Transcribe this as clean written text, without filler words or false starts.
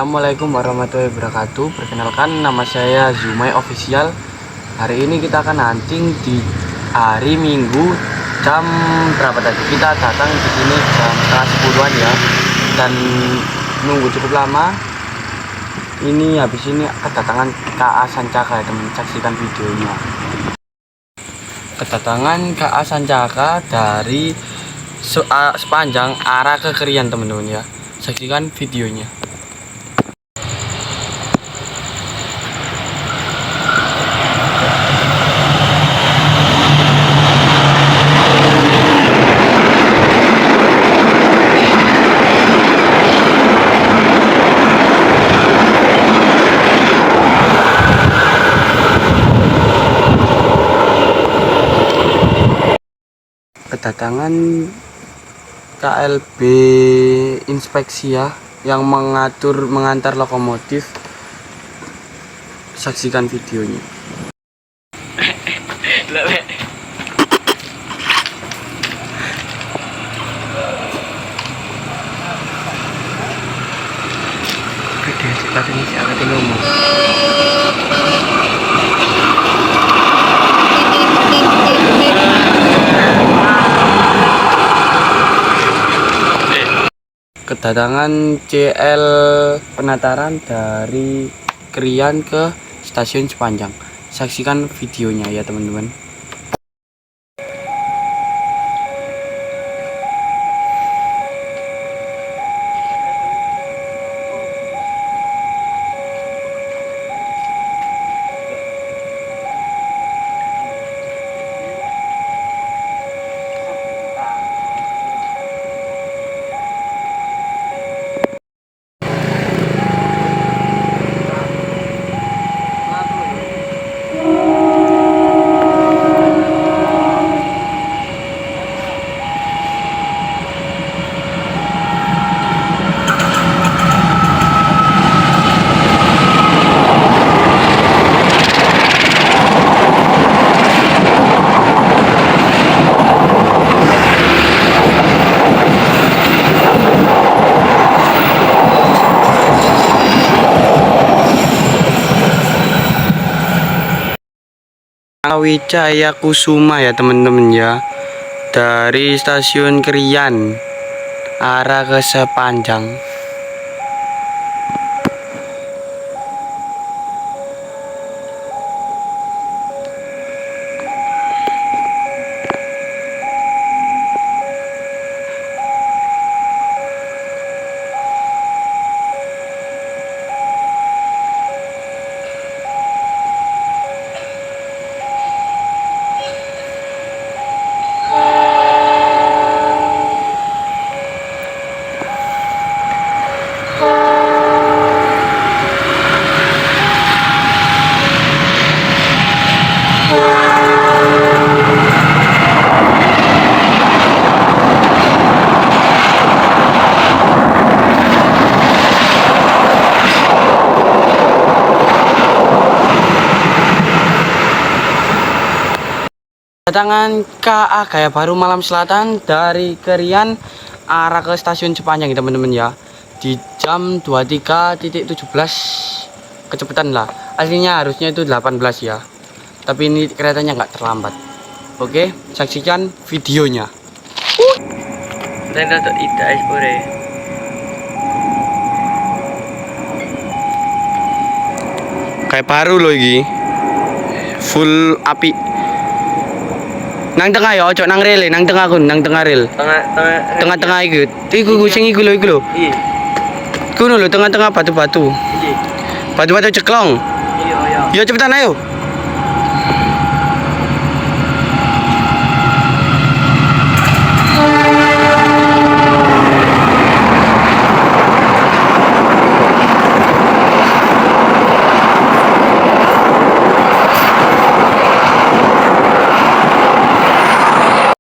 Assalamualaikum warahmatullahi wabarakatuh. Perkenalkan, nama saya Zumai Official. Hari ini kita akan hunting di hari Minggu jam berapa tadi? Kita datang di sini jam setengah 10-an ya, dan nunggu cukup lama. Ini habis ini kedatangan KA Sancaka ya teman, saksikan videonya. Kedatangan KA Sancaka dari sepanjang arah ke Krian teman-teman ya. Saksikan videonya. Kedatangan KLB inspeksi ya, yang mengantar lokomotif. Saksikan videonya. Video cepat ini saya ngomong. Kedatangan CL penataran dari Krian ke stasiun Sepanjang. Saksikan videonya ya teman-teman. Wijaya Kusuma ya teman-teman ya, dari stasiun Krian arah ke Sepanjang. Kedatangan KA Gaya Baru Malam Selatan dari Krian arah ke stasiun Sepanjang ya teman-teman ya, di jam 23.17 kecepatan lah. Aslinya harusnya itu 18 ya, tapi ini keretanya nggak terlambat. Oke, saksikan videonya. Kayak baru loh ini, full api. Nang tengah ya, ojo nang rel, nang tengah kun, nang tengah rel. Tengah-tengah iku. Iku sing iku lho. Iya. Kuno lho tengah-tengah batu-batu. Iya. Batu-batu ceklong. Iya. Yo cepetan ayo.